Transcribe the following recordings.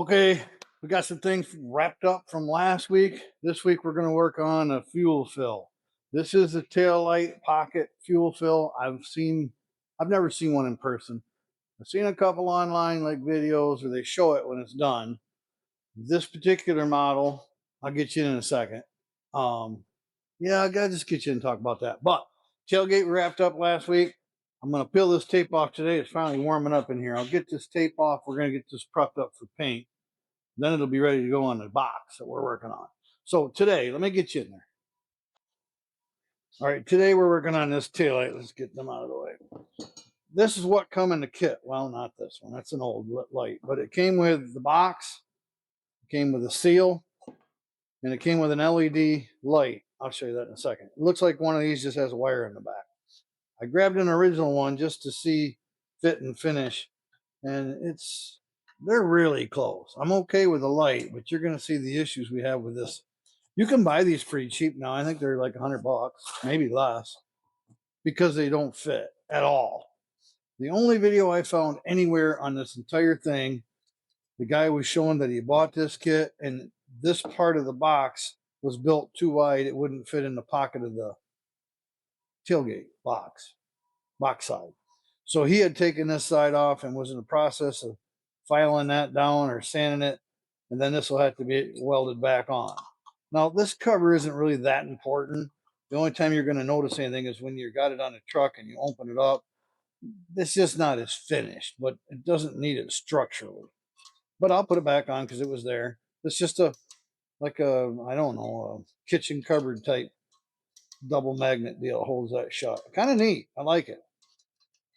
Okay, we got some things wrapped up from last week. This week we're going to work on a fuel fill. This is a tail light pocket fuel fill. I've never seen one in person. I've seen a couple online like videos where they show it when it's done. This particular model, I'll get you in a second. Yeah, I gotta just get you in and talk about that. But tailgate wrapped up last week. I'm gonna peel this tape off today. It's finally warming up in here. I'll get this tape off. We're gonna get this prepped up for paint. Then it'll be ready to go on the box that we're working on. So today, let me get you in there. All right, today we're working on this taillight. Let's get them out of the way. This is what come in the kit. Well, not this one. That's an old light, but it came with the box, it came with a seal, and it came with an LED light. I'll show you that in a second. It looks like one of these just has a wire in the back. I grabbed an original one just to see fit and finish, and they're really close. I'm okay with the light, but you're going to see the issues we have with this. You can buy these pretty cheap now. I think they're like $100, maybe less, because they don't fit at all. The only video I found anywhere on this entire thing, the guy was showing that he bought this kit and this part of the box was built too wide. It wouldn't fit in the pocket of the tailgate box side. So he had taken this side off and was in the process of filing that down or sanding it, and then this will have to be welded back on. Now, this cover isn't really that important. The only time you're going to notice anything is when you got it on the truck and you open it up. It's just not as finished, but it doesn't need it structurally. But I'll put it back on because it was there. It's just I don't know, a kitchen cupboard type double magnet deal. Holds that shut. Kind of neat. I like it.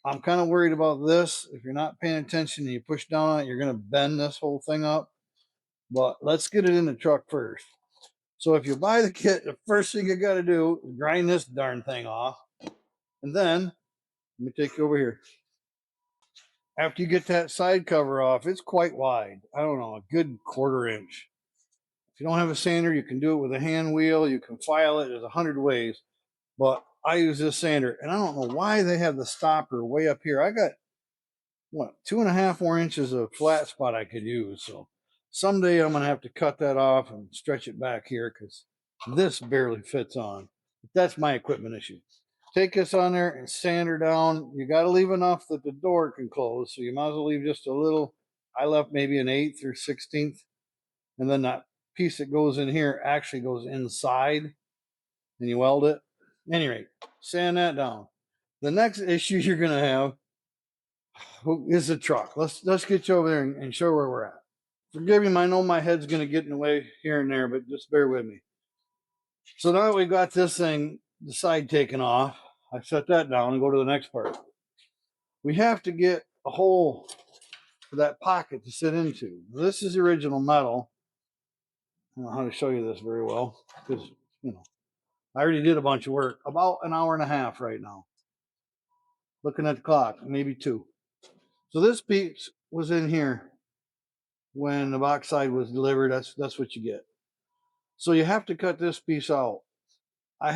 I'm kind of worried about this. If you're not paying attention and you push down on it, you're going to bend this whole thing up. But let's get it in the truck first. So if you buy the kit, the first thing you got to do is grind this darn thing off. And then, let me take you over here. After you get that side cover off, it's quite wide. I don't know, a good 1/4 inch. If you don't have a sander, you can do it with a hand wheel. You can file it. There's 100 ways. But I use this sander, and I don't know why they have the stopper way up here. I got, 2.5 more inches of flat spot I could use. So someday I'm going to have to cut that off and stretch it back here because this barely fits on. That's my equipment issue. Take this on there and sand her down. You got to leave enough that the door can close. So you might as well leave just a little. I left maybe an 1/8 or 1/16. And then that piece that goes in here actually goes inside and you weld it. At any rate, sand that down. The next issue you're going to have is the truck. Let's get you over there and show where we're at. Forgive me, I know my head's going to get in the way here and there, but just bear with me. So now that we got this thing, the side taken off, I set that down and go to the next part. We have to get a hole for that pocket to sit into. This is the original metal. I don't know how to show you this very well because, I already did a bunch of work. About an hour and a half right now. Looking at the clock, maybe 2. So this piece was in here when the box side was delivered. That's what you get. So you have to cut this piece out. I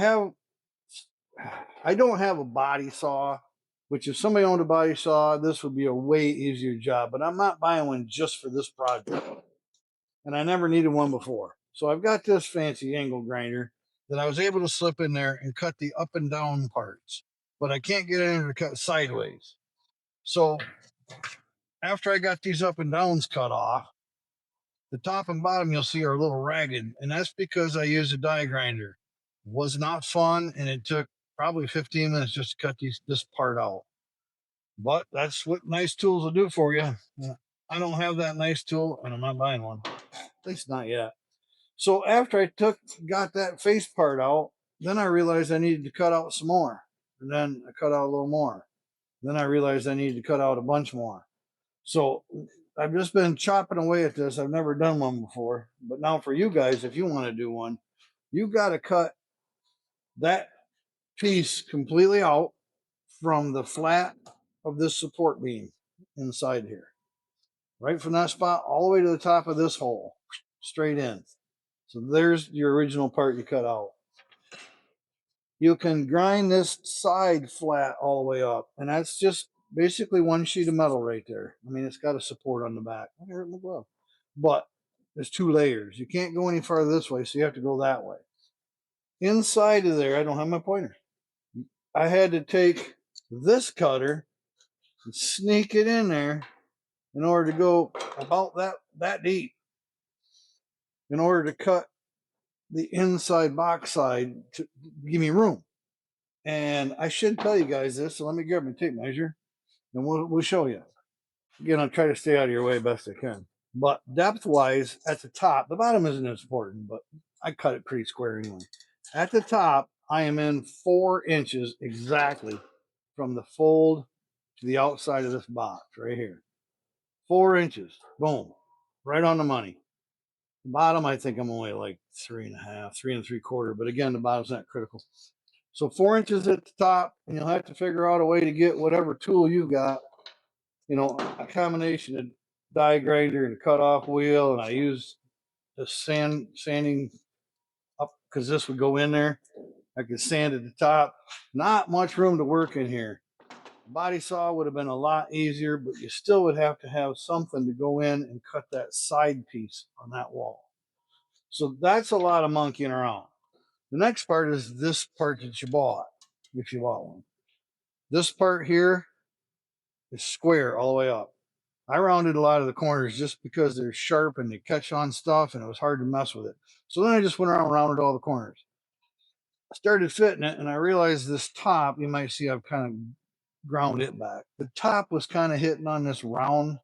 don't have a body saw, which if somebody owned a body saw, this would be a way easier job. But I'm not buying one just for this project. And I never needed one before. So I've got this fancy angle grinder that I was able to slip in there and cut the up and down parts. But I can't get in there to cut sideways. So after I got these up and downs cut off, the top and bottom you'll see are a little ragged. And that's because I used a die grinder. It was not fun, and it took probably 15 minutes just to cut this part out. But that's what nice tools will do for you. I don't have that nice tool, and I'm not buying one. At least not yet. So after I got that face part out, then I realized I needed to cut out some more. And then I cut out a little more. Then I realized I needed to cut out a bunch more. So I've just been chopping away at this. I've never done one before. But now for you guys, if you want to do one, you got to cut that piece completely out from the flat of this support beam inside here. Right from that spot all the way to the top of this hole. Straight in. So there's your original part you cut out. You can grind this side flat all the way up, and that's just basically one sheet of metal right there. I mean, it's got a support on the back. I hurt my glove. but there's 2 layers. You can't go any farther this way, so you have to go that way. Inside of there, I don't have my pointer. I had to take this cutter and sneak it in there in order to go about that deep in order to cut the inside box side to give me room. And I should tell you guys this, so let me grab my tape measure and we'll show you. Again, I'll try to stay out of your way best I can. But depth-wise, at the top, the bottom isn't as important, but I cut it pretty square anyway. At the top, I am in 4 inches exactly from the fold to the outside of this box right here. 4 inches, boom, right on the money. The bottom, I think I'm only like 3.5, 3 3/4, but again, the bottom's not critical. So 4 inches at the top, and you'll have to figure out a way to get whatever tool you've got, a combination of die grinder and cutoff wheel, and I use the sanding up because this would go in there. I could sand at the top. Not much room to work in here. Body saw would have been a lot easier, but you still would have to have something to go in and cut that side piece on that wall. So that's a lot of monkeying around. The next part is this part that you bought, if you bought one. This part here is square all the way up. I rounded a lot of the corners just because they're sharp and they catch on stuff and it was hard to mess with it. So then I just went around and rounded all the corners. I started fitting it and I realized this top, you might see I've kind of ground it back. The top was kind of hitting on this round.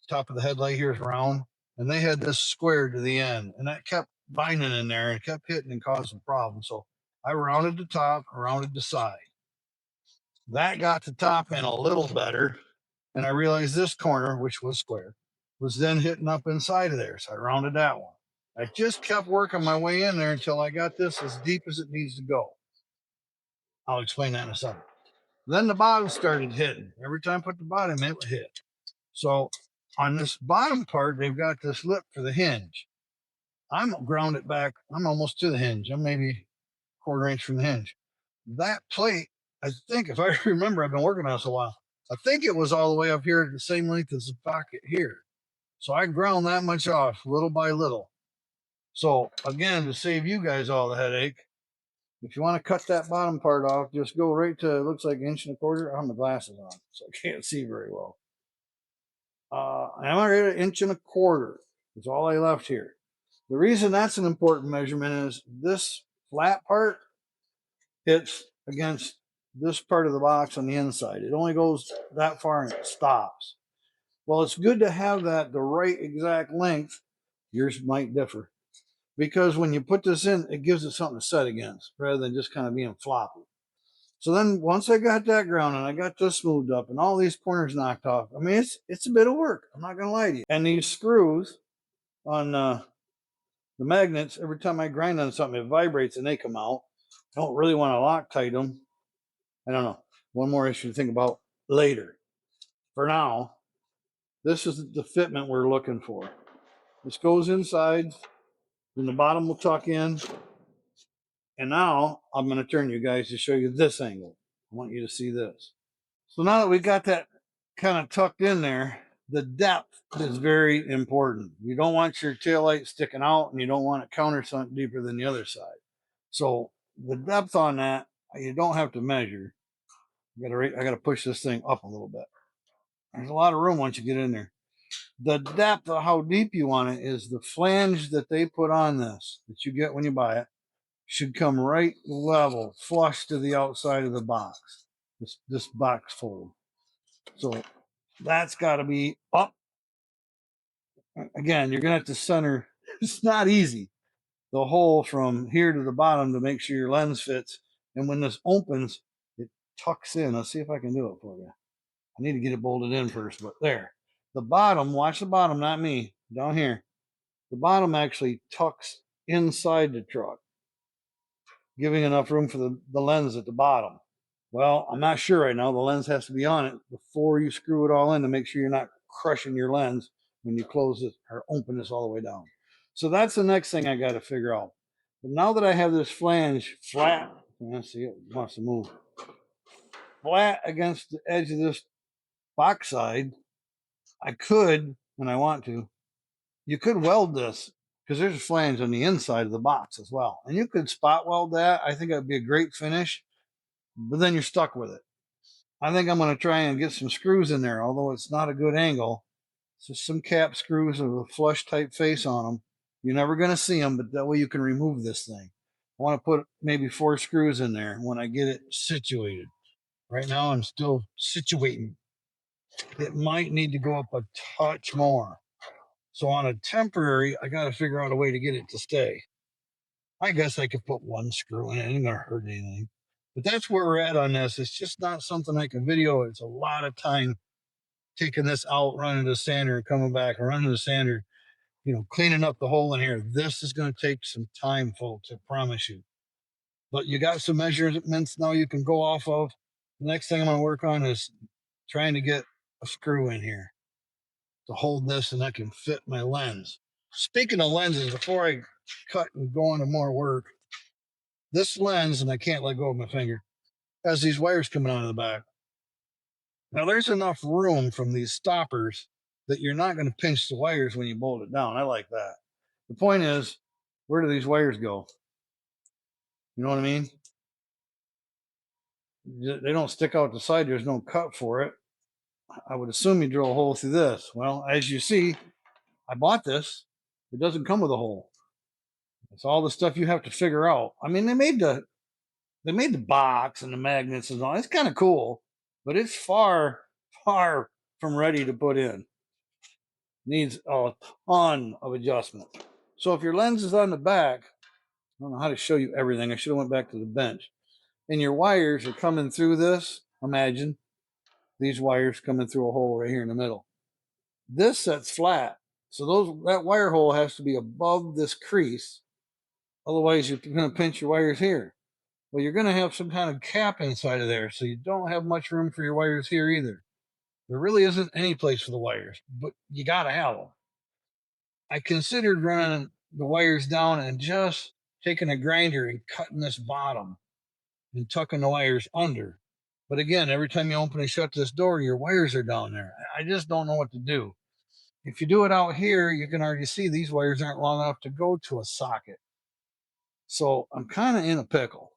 Top of the headlight here is round. And they had this square to the end. And that kept binding in there and kept hitting and causing problems. So I rounded the top, rounded the side. That got the top in a little better. And I realized this corner, which was square, was then hitting up inside of there. So I rounded that one. I just kept working my way in there until I got this as deep as it needs to go. I'll explain that in a second. Then the bottom started hitting. Every time I put the bottom in, it would hit. So on this bottom part, they've got this lip for the hinge. I'm grounded back. I'm almost to the hinge. I'm maybe 1/4 inch from the hinge. That plate, I think, if I remember, I've been working on this a while. I think it was all the way up here at the same length as the pocket here. So I ground that much off little by little. So again, to save you guys all the headache, if you want to cut that bottom part off, just go right to, it looks like 1.25 inches. I have my glasses on, so I can't see very well. I'm already at 1.25 inches. That's all I left here. The reason that's an important measurement is this flat part hits against this part of the box on the inside. It only goes that far and it stops. Well, it's good to have that the right exact length. Yours might differ. Because when you put this in, it gives it something to set against rather than just kind of being floppy. So then once I got that ground and I got this smoothed up and all these corners knocked off, I mean, it's a bit of work. I'm not going to lie to you. And these screws on the magnets, every time I grind on something, it vibrates and they come out. I don't really want to Loctite them. I don't know. One more issue to think about later. For now, this is the fitment we're looking for. This goes inside, then the bottom will tuck in. And now I'm going to turn you guys to show you this angle. I want you to see this. So now that we got that kind of tucked in there, the depth is very important. You don't want your tail light sticking out and you don't want it countersunk deeper than the other side. So the depth on that, you don't have to measure. I got to push this thing up a little bit. There's a lot of room once you get in there. The depth of how deep you want it is the flange that they put on this, that you get when you buy it, should come right level, flush to the outside of the box, this box fold. So that's got to be up. Again, you're going to have to center. It's not easy. The hole from here to the bottom to make sure your lens fits. And when this opens, it tucks in. Let's see if I can do it for you. I need to get it bolted in first, but there. The bottom, watch the bottom, not me, down here. The bottom actually tucks inside the truck, giving enough room for the lens at the bottom. Well, I'm not sure right now. The lens has to be on it before you screw it all in to make sure you're not crushing your lens when you close it or open this all the way down. So that's the next thing I got to figure out. But now that I have this flange flat, let's see, it wants to move flat against the edge of this box side, I could, and I want to, You could weld this because there's a flange on the inside of the box as well. And you could spot weld that. I think that'd be a great finish, but then you're stuck with it. I think I'm going to try and get some screws in there, although it's not a good angle. It's just some cap screws with a flush type face on them. You're never going to see them, but that way you can remove this thing. I want to put maybe 4 screws in there when I get it situated. Right now I'm still situating. It might need to go up a touch more. So on a temporary, I got to figure out a way to get it to stay. I guess I could put 1 screw in it. It ain't going to hurt anything. But that's where we're at on this. It's just not something I can video. It's a lot of time taking this out, running to the sander, and coming back, and running to the sander, cleaning up the hole in here. This is going to take some time, folks. I promise you. But you got some measurements now you can go off of. The next thing I'm going to work on is trying to get a screw in here to hold this, and I can fit my lens. Speaking of lenses, before I cut and go on to more work, this lens, and I can't let go of my finger, has these wires coming out of the back. Now there's enough room from these stoppers that you're not going to pinch the wires when you bolt it down. I like that. The point is, where do these wires go? You know what I mean? They don't stick out the side. There's no cut for it. I would assume you drill a hole through this. Well, as you see, I bought this. It doesn't come with a hole. It's all the stuff you have to figure out. I mean, they made the box and the magnets and all. It's kind of cool, but it's far from ready to put in. Needs a ton of adjustment. So if your lens is on the back, I don't know how to show you everything. I should have went back to the bench. And your wires are coming through this. Imagine these wires coming through a hole right here in the middle. This sets flat. So that wire hole has to be above this crease. Otherwise, you're going to pinch your wires here. Well, you're going to have some kind of cap inside of there, so you don't have much room for your wires here either. There really isn't any place for the wires, but you got to have them. I considered running the wires down and just taking a grinder and cutting this bottom and tucking the wires under. But again, every time you open and shut this door, your wires are down there. I just don't know what to do. If you do it out here, you can already see these wires aren't long enough to go to a socket. So I'm kind of in a pickle.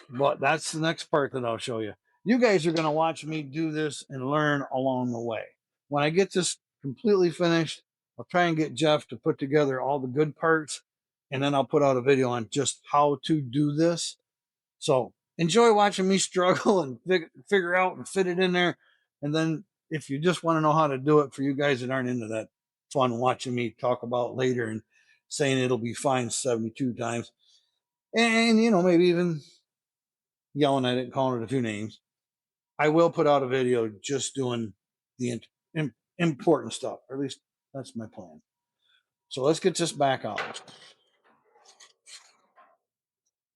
But that's the next part that I'll show you. You guys are going to watch me do this and learn along the way. When I get this completely finished, I'll try and get Jeff to put together all the good parts, and then I'll put out a video on just how to do this. So enjoy watching me struggle and figure out and fit it in there. And then if you just want to know how to do it, for you guys that aren't into that fun watching me talk about later and saying it'll be fine 72 times, and maybe even yelling at it and calling it a few names, I will put out a video just doing the important stuff, or at least that's my plan. So let's get this back out.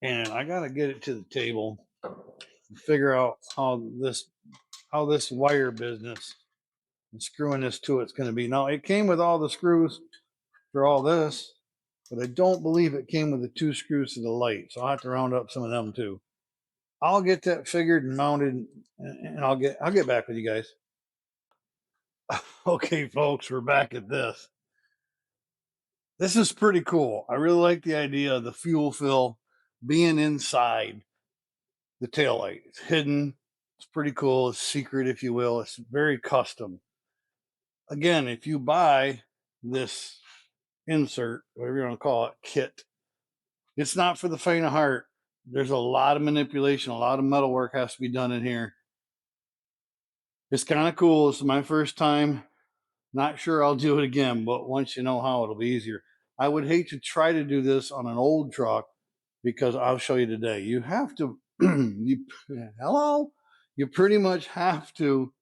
And I got to get it to the table and figure out how this wire business and screwing this to it's going to be. Now, it came with all the screws for all this, but I don't believe it came with the 2 screws to the light. So I'll have to round up some of them too. I'll get that figured and mounted, and I'll get back with you guys. Okay, folks, we're back at this. This is pretty cool. I really like the idea of the fuel fill being inside the taillight. It's hidden. It's pretty cool. It's secret, if you will. It's very custom. Again, if you buy this insert, whatever you want to call it, kit, it's not for the faint of heart. There's a lot of manipulation, a lot of metal work has to be done in here. It's kind of cool. It's my first time. Not sure I'll do it again, but once you know how, it'll be easier. I would hate to try to do this on an old truck because I'll show you today. You have to, you pretty much have to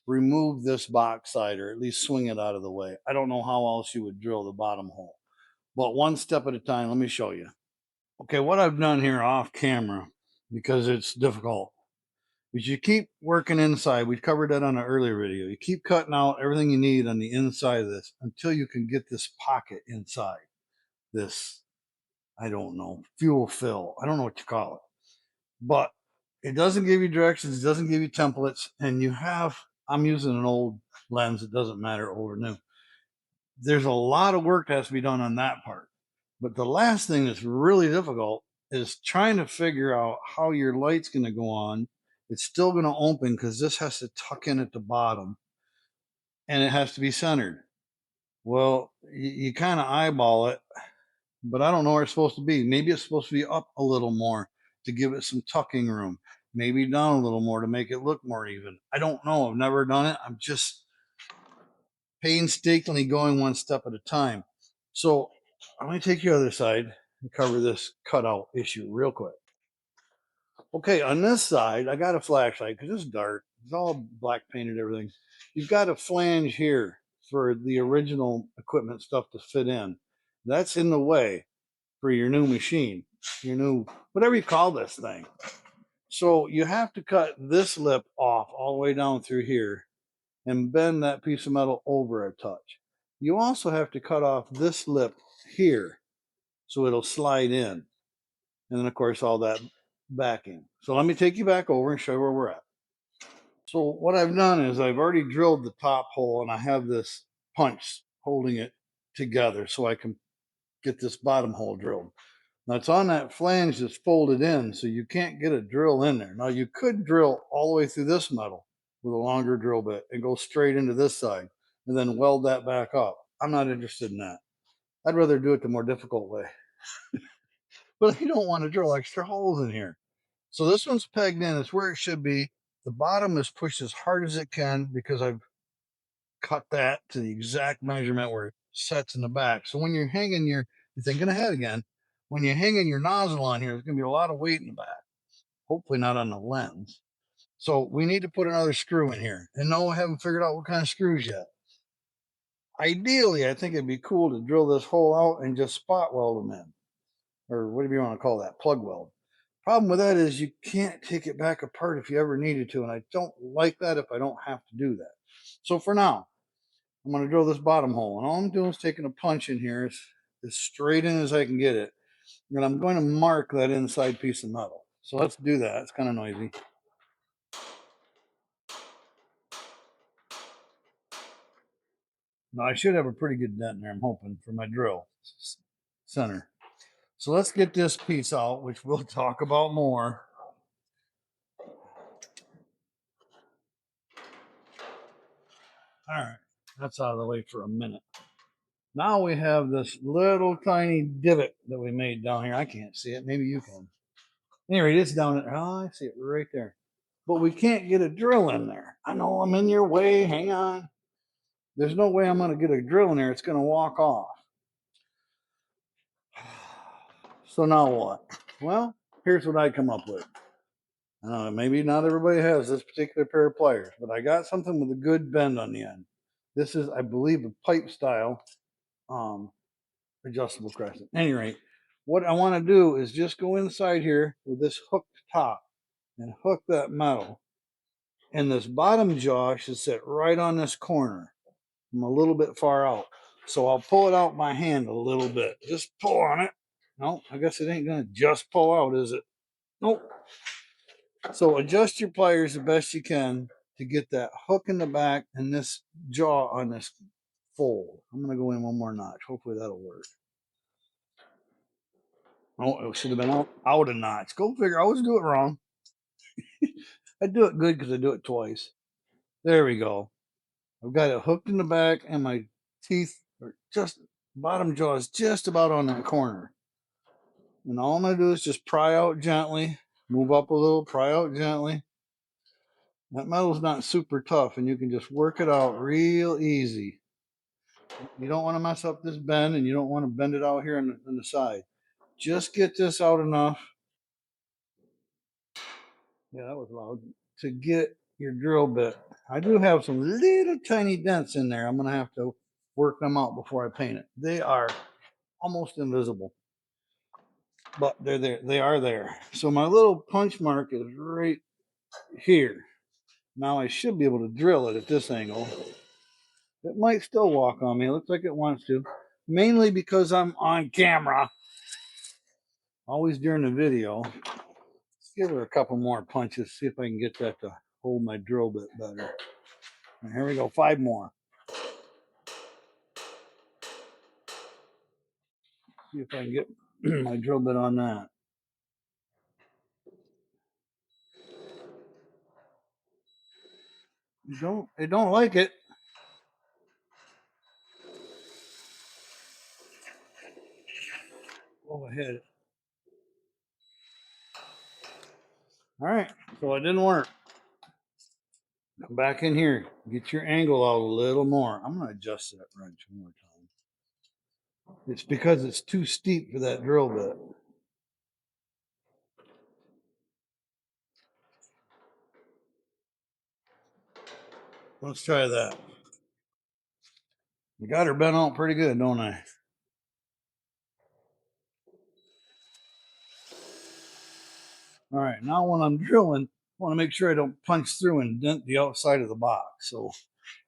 remove this box side, or at least swing it out of the way. I don't know how else you would drill the bottom hole, but one step at a time. Let me show you. Okay, what I've done here off camera, because it's difficult, is you keep working inside. We covered that on an earlier video. You keep cutting out everything you need on the inside of this until you can get this pocket inside this, I don't know, fuel fill. I don't know what you call it. But it doesn't give you directions. It doesn't give you templates. And I'm using an old lens. It doesn't matter, old or new. there's a lot of work that has to be done on that part. But the last thing that's really difficult is trying to figure out how your light's going to go on. It's still going to open because this has to tuck in at the bottom and it has to be centered. Well, you kind of eyeball it, but I don't know where it's supposed to be. Maybe it's supposed to be up a little more to give it some tucking room, maybe down a little more to make it look more even. I don't know. I've never done it. I'm just painstakingly going one step at a time. So I'm going to take your other side and cover this cutout issue real quick. Okay, on this side, I got a flashlight because it's dark. It's all black painted, everything. You've got a flange here for the original equipment stuff to fit in. That's in the way for your new machine, your new, whatever you call this thing. So you have to cut this lip off all the way down through here and bend that piece of metal over a touch. You also have to cut off this lip here so it'll slide in. And then, of course, all that backing. So let me take you back over and show you where we're at. So what I've done is I've already drilled the top hole and I have this punch holding it together so I can get this bottom hole drilled. Now it's on that flange that's folded in, so you can't get a drill in there. Now you could drill all the way through this metal with a longer drill bit and go straight into this side and then weld that back up. I'm not interested in that. I'd rather do it the more difficult way. But I don't want to drill extra holes in here. So this one's pegged in. It's where it should be. The bottom is pushed as hard as it can because I've cut that to the exact measurement where it sets in the back. So when you're hanging you're thinking ahead again. When you're hanging your nozzle on here, there's going to be a lot of weight in the back. Hopefully not on the lens. So we need to put another screw in here. And no, I haven't figured out what kind of screws yet. Ideally, I think it'd be cool to drill this hole out and just spot weld them in. Or whatever you want to call that, plug weld. Problem with that is you can't take it back apart if you ever needed to. And I don't like that if I don't have to do that. So for now, I'm going to drill this bottom hole. And all I'm doing is taking a punch in here as straight in as I can get it. And I'm going to mark that inside piece of metal. So let's do that. It's kind of noisy. Now I should have a pretty good dent in there, I'm hoping, for my drill center. So let's get this piece out, which we'll talk about more. All right, that's out of the way for a minute. Now we have this little tiny divot that we made down here. I can't see it. Maybe you can. Anyway, it's down there. Oh, I see it right there. But we can't get a drill in there. I know I'm in your way. Hang on. There's no way I'm going to get a drill in there. It's going to walk off. So now what? Well, here's what I come up with. Maybe not everybody has this particular pair of pliers, but I got something with a good bend on the end. This is, I believe, a pipe style adjustable crescent. At any rate, what I want to do is just go inside here with this hooked top and hook that metal. And this bottom jaw should sit right on this corner. I'm a little bit far out. So I'll pull it out by hand a little bit. Just pull on it. No, I guess it ain't going to just pull out, is it? Nope. So adjust your pliers the best you can to get that hook in the back and this jaw on this fold. I'm going to go in one more notch. Hopefully that'll work. Oh, it should have been out a notch. Go figure. I always do it wrong. I do it good because I do it twice. There we go. I've got it hooked in the back and my teeth are just, bottom jaw is just about on that corner. And all I'm going to do is just pry out gently, move up a little, pry out gently. That metal's not super tough and you can just work it out real easy. You don't want to mess up this bend and you don't want to bend it out here on the side. Just get this out enough. Yeah, that was loud. To get your drill bit. I do have some little tiny dents in there. I'm going to have to work them out before I paint it. They are almost invisible, but they're there. They are there. So my little punch mark is right here. Now I should be able to drill it at this angle. It might still walk on me. It looks like it wants to, mainly because I'm on camera. Always during the video. Let's give her a couple more punches, see if I can get that to hold my drill bit better. And here we go, 5 more. See if I can get my drill bit on that. They don't like it. Go ahead. All right, so it didn't work. Come back in here. Get your angle out a little more. I'm going to adjust that wrench one more time. It's because it's too steep for that drill bit. Let's try that. I got her bent out pretty good, don't I? All right, now when I'm drilling, I want to make sure I don't punch through and dent the outside of the box. So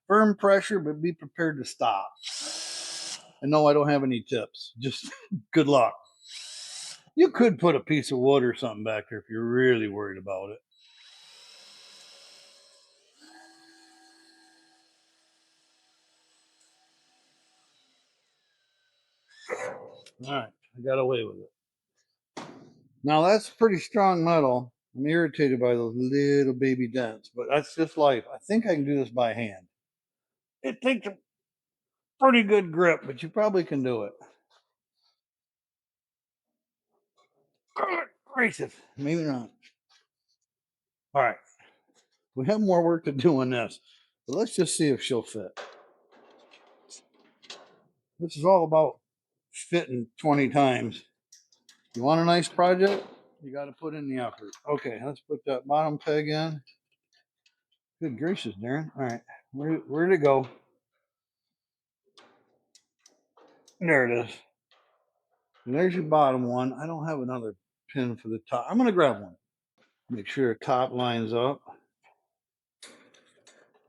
firm pressure, but be prepared to stop. And no, I don't have any tips. Just good luck. You could put a piece of wood or something back there if you're really worried about it. All right, I got away with it. Now that's pretty strong metal. I'm irritated by those little baby dents, but that's just life. I think I can do this by hand. It takes a pretty good grip, but you probably can do it. Good gracious, maybe not. All right, we have more work to do on this, but let's just see if she'll fit. This is all about fitting 20 times. You want a nice project? You got to put in the effort. Okay, let's put that bottom peg in. Good gracious, Darren. All right, where'd it go? There it is. And there's your bottom one. I don't have another pin for the top. I'm going to grab one. Make sure the top lines up.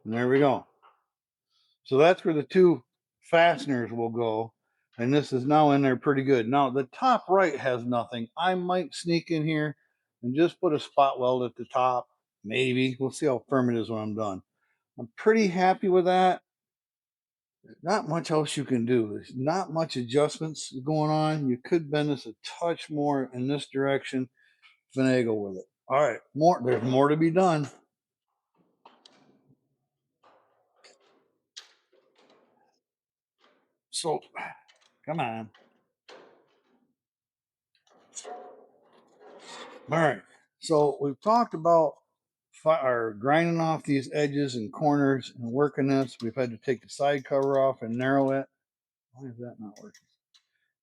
And there we go. So that's where the two fasteners will go. And this is now in there pretty good. Now the top right has nothing. I might sneak in here and just put a spot weld at the top. Maybe. We'll see how firm it is when I'm done. I'm pretty happy with that. There's not much else you can do. There's not much adjustments going on. You could bend this a touch more in this direction, finagle with it. All right, there's more to be done. So, come on. All right. So we've talked about grinding off these edges and corners and working this. We've had to take the side cover off and narrow it. Why is that not working?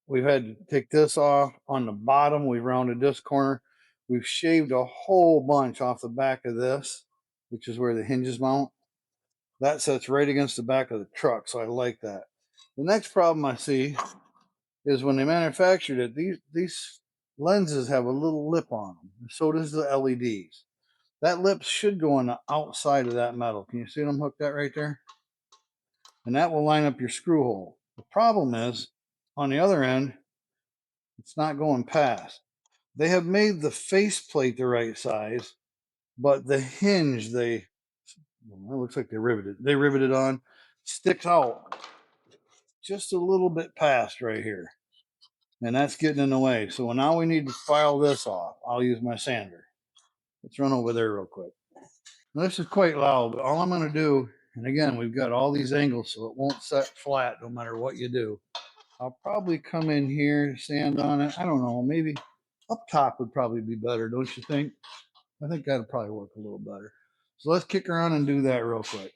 We've had to take this off on the bottom. We've rounded this corner. We've shaved a whole bunch off the back of this, which is where the hinges mount. That sets right against the back of the truck, so I like that. The next problem I see is when they manufactured it, these lenses have a little lip on them. So does the LEDs. That lip should go on the outside of that metal. Can you see them hooked that right there? And that will line up your screw hole. The problem is, on the other end, it's not going past. They have made the faceplate the right size, but the hinge it looks like they riveted on, sticks out just a little bit past right here. And that's getting in the way. So now we need to file this off. I'll use my sander. Let's run over there real quick. Now, this is quite loud, but all I'm going to do, and again, we've got all these angles so it won't set flat no matter what you do. I'll probably come in here, sand on it. I don't know, maybe up top would probably be better, don't you think? I think that'd probably work a little better. So let's kick around and do that real quick.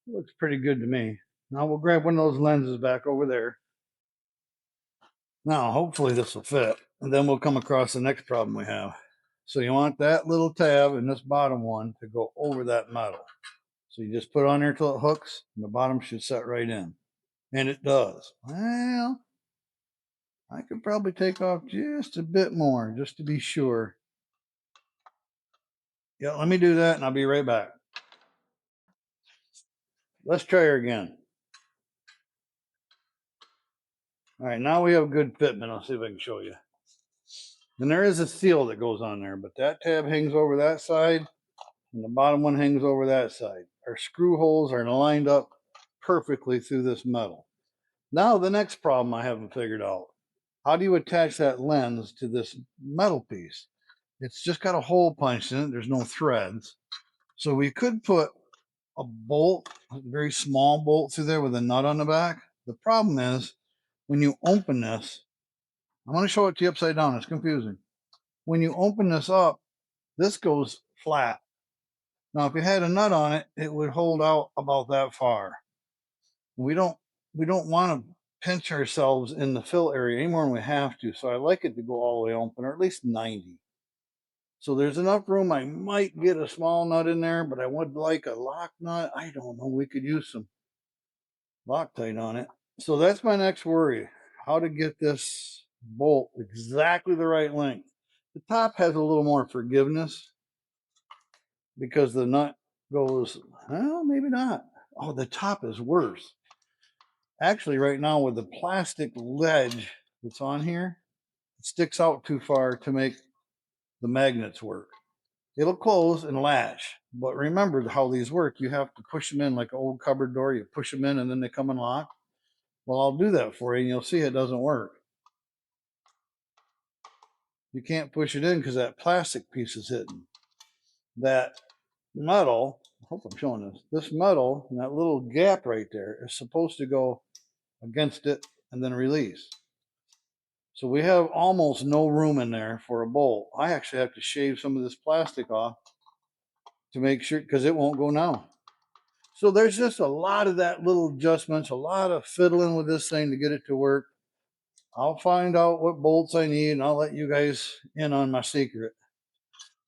Looks pretty good to me. Now we'll grab one of those lenses back over there. Now, hopefully this will fit, and then we'll come across the next problem we have. So you want that little tab and this bottom one to go over that metal. So you just put it on there till it hooks, and the bottom should set right in. And it does. Well, I could probably take off just a bit more, just to be sure. Yeah, let me do that, and I'll be right back. Let's try her again. All right, now we have a good fitment. I'll see if I can show you. And there is a seal that goes on there, but that tab hangs over that side, and the bottom one hangs over that side. Our screw holes are lined up perfectly through this metal. Now the next problem I haven't figured out. How do you attach that lens to this metal piece? It's just got a hole punched in it. There's no threads. So we could put a bolt, a very small bolt through there with a nut on the back. The problem is when you open this, I'm going to show it to you upside down. It's confusing. When you open this up, this goes flat. Now, if you had a nut on it, it would hold out about that far. We don't want to pinch ourselves in the fill area any more than we have to. So I like it to go all the way open, or at least 90. So there's enough room. I might get a small nut in there, but I would like a lock nut. I don't know. We could use some Loctite on it. So that's my next worry. How to get this bolt exactly the right length. The top has a little more forgiveness because the nut goes, well, maybe not. Oh, the top is worse. Actually, right now with the plastic ledge that's on here, it sticks out too far to make the magnets work. It'll close and latch, but remember how these work. You have to push them in like an old cupboard door. You push them in and then they come and lock. Well, I'll do that for you and you'll see it doesn't work. You can't push it in because that plastic piece is hidden. That metal, I hope I'm showing this, this metal and that little gap right there is supposed to go against it and then release. So we have almost no room in there for a bolt. I actually have to shave some of this plastic off to make sure, because it won't go now. So there's just a lot of that little adjustments, a lot of fiddling with this thing to get it to work. I'll find out what bolts I need and I'll let you guys in on my secret.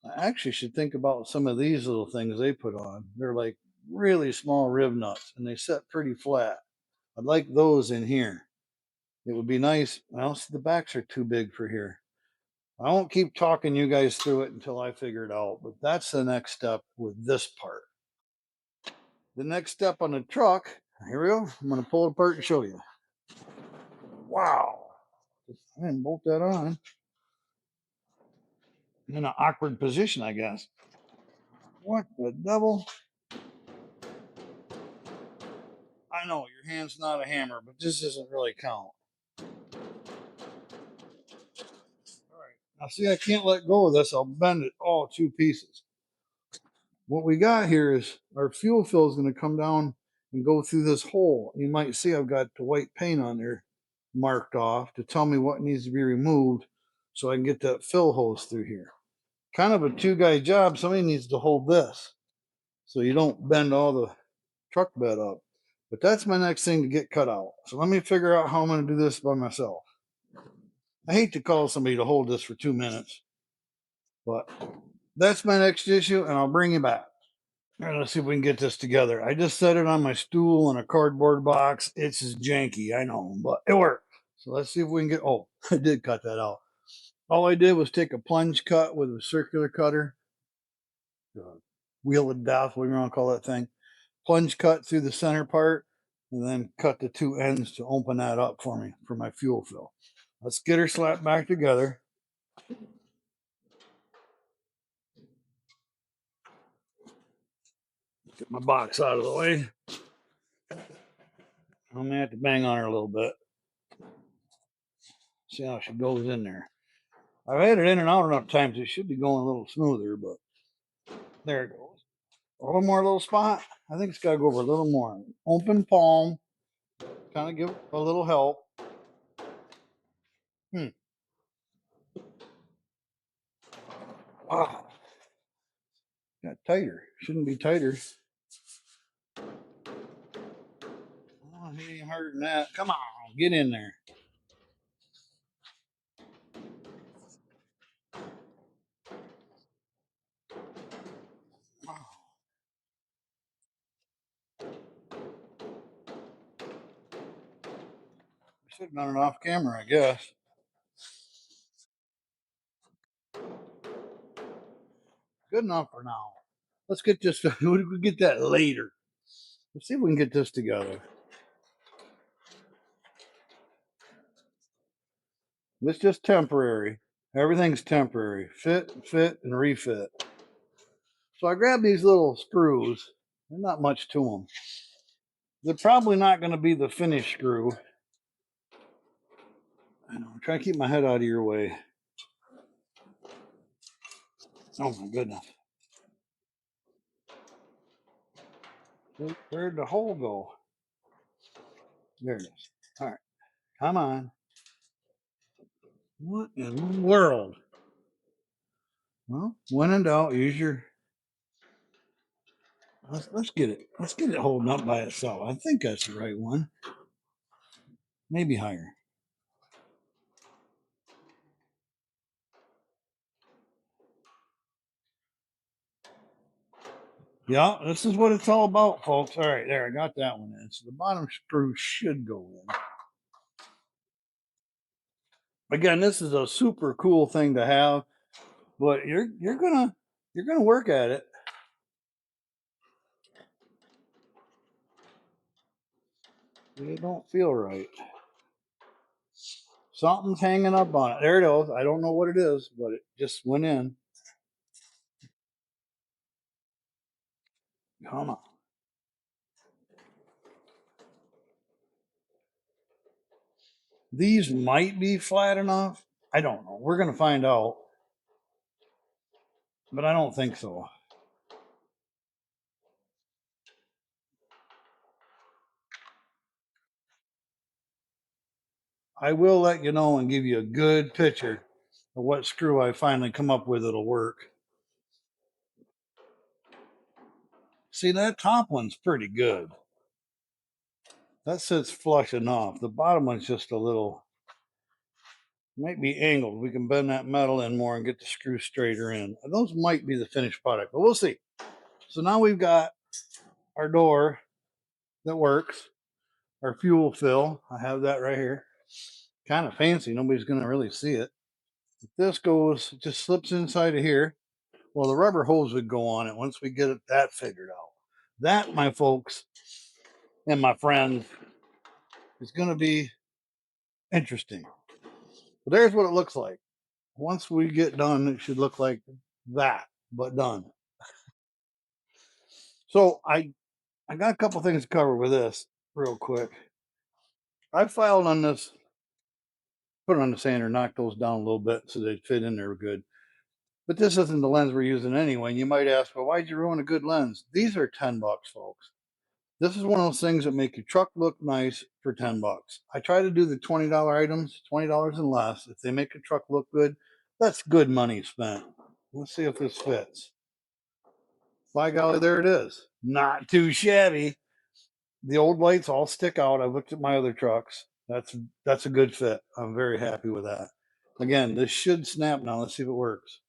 I actually should think about some of these little things they put on. They're like really small rib nuts and they set pretty flat. I'd like those in here. It would be nice. Well, see, the backs are too big for here. I won't keep talking you guys through it until I figure it out, but that's the next step with this part. The next step on the truck, here we go. I'm going to pull it apart and show you. Wow. I didn't bolt that on. I'm in an awkward position, I guess. What the devil? I know your hand's not a hammer, but this doesn't really count. All right. Now, see, I can't let go of this. I'll bend it all two pieces. What we got here is our fuel fill is going to come down and go through this hole. You might see I've got the white paint on there marked off to tell me what needs to be removed so I can get that fill hose through here. Kind of a two-guy job. Somebody needs to hold this so you don't bend all the truck bed up. But that's my next thing to get cut out. So let me figure out how I'm going to do this by myself. I hate to call somebody to hold this for 2 minutes, but that's my next issue, and I'll bring you back. All right, let's see if we can get this together. I just set it on my stool in a cardboard box. It's just janky, I know, but it worked. So let's see if we can get, oh, I did cut that out. All I did was take a plunge cut with a circular cutter, wheel of death, whatever you want to call that thing. Plunge cut through the center part, and then cut the two ends to open that up for me for my fuel fill. Let's get her slapped back together. Get my box out of the way. I'm gonna have to bang on her a little bit. See how she goes in there. I've had it in and out enough times. It should be going a little smoother, but there it goes. A little more little spot. I think it's got to go over a little more. Open palm. Kind of give a little help. Ah, got tighter. Shouldn't be tighter. It ain't harder than that. Come on, get in there. Oh, should have done it off camera, I guess. Good enough for now. Let's get this. We'll get that later. Let's see if we can get this together. It's just temporary. Everything's temporary. Fit, and refit. So I grabbed these little screws. There's not much to them. They're probably not going to be the finished screw. I know. I'm trying to keep my head out of your way. Oh my goodness. Where'd the hole go? There it is. All right. Come on. What in the world? Well, when in doubt, use your. Let's get it. Let's get it holding up by itself. I think that's the right one. Maybe higher. Yeah, this is what it's all about, folks. All right, there, I got that one in. So the bottom screw should go in. Again, this is a super cool thing to have, but you're gonna work at it. It don't feel right. Something's hanging up on it. There it is. I don't know what it is, but it just went in. Come on. These might be flat enough. I don't know. We're gonna find out, but I don't think so. I will let you know and give you a good picture of what screw I finally come up with that'll work. See, that top one's pretty good. That sits flush enough. The bottom one's just a little, might be angled. We can bend that metal in more and get the screw straighter in. Those might be the finished product, but we'll see. So now we've got our door that works, our fuel fill. I have that right here. Kind of fancy. Nobody's going to really see it. If this goes, it just slips inside of here. Well, the rubber hose would go on it once we get that figured out. That, my folks and my friends, is going to be interesting. But there's what it looks like. Once we get done, it should look like that, but done. So I got a couple things to cover with this real quick. I filed on this, put it on the sander, knock those down a little bit so they fit in there good. But this isn't the lens we're using anyway. And you might ask, well, why'd you ruin a good lens? These are $10, folks. This is one of those things that make your truck look nice for $10. I try to do the $20 items, $20 and less. If they make a truck look good, that's good money spent. Let's see if this fits. By golly, there it is. Not too shabby. The old lights all stick out. I've looked at my other trucks. That's a good fit. I'm very happy with that. Again, this should snap now. Let's see if it works.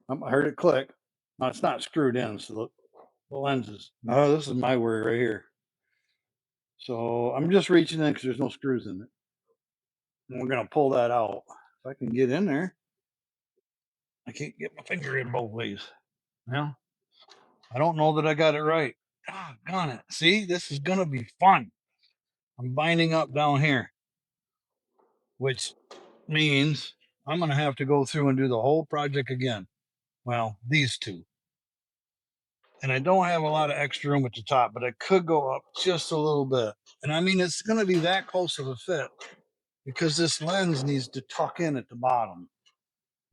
I heard it click. No, it's not screwed in, so the lenses. No, this is my worry right here. So I'm just reaching in because there's no screws in it. And we're gonna pull that out. If I can get in there, I can't get my finger in both ways. Well, I don't know that I got it right. Doggone it. See, this is gonna be fun. I'm binding up down here, which means I'm gonna have to go through and do the whole project again. Well, these two. And I don't have a lot of extra room at the top, but I could go up just a little bit. And I mean, it's going to be that close of a fit because this lens needs to tuck in at the bottom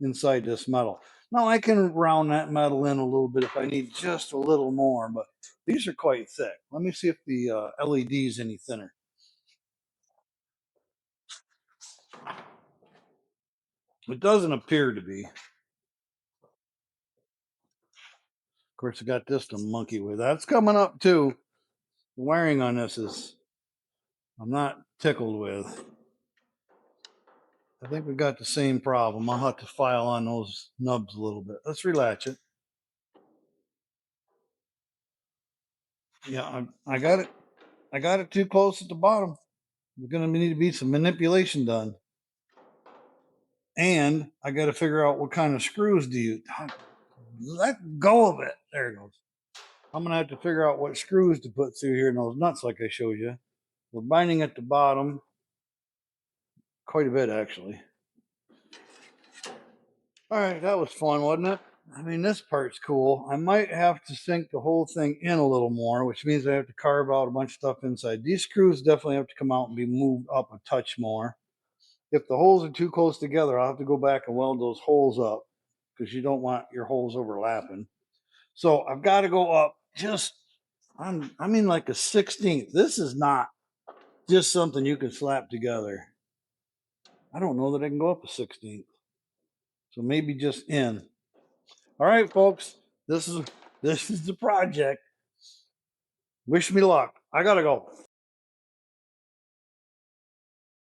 inside this metal. Now I can round that metal in a little bit if I need just a little more, but these are quite thick. Let me see if the LED is any thinner. It doesn't appear to be. Of course, I got this to monkey with. That's coming up too. The wiring on this is I'm not tickled with. I think we got the same problem. I'll have to file on those nubs a little bit. Let's relatch it. Yeah, I got it. I got it too close at the bottom. There's going to need to be some manipulation done. And I got to figure out what kind of screws do you let go of it. There it goes. I'm going to have to figure out what screws to put through here in those nuts like I showed you. We're binding at the bottom quite a bit, actually. All right, that was fun, wasn't it? I mean, this part's cool. I might have to sink the whole thing in a little more, which means I have to carve out a bunch of stuff inside. These screws definitely have to come out and be moved up a touch more. If the holes are too close together, I'll have to go back and weld those holes up because you don't want your holes overlapping. So I've got to go up just, I mean, like a 16th. This is not just something you can slap together. I don't know that I can go up a 16th. So maybe just in. All right, folks, this is the project. Wish me luck. I gotta go.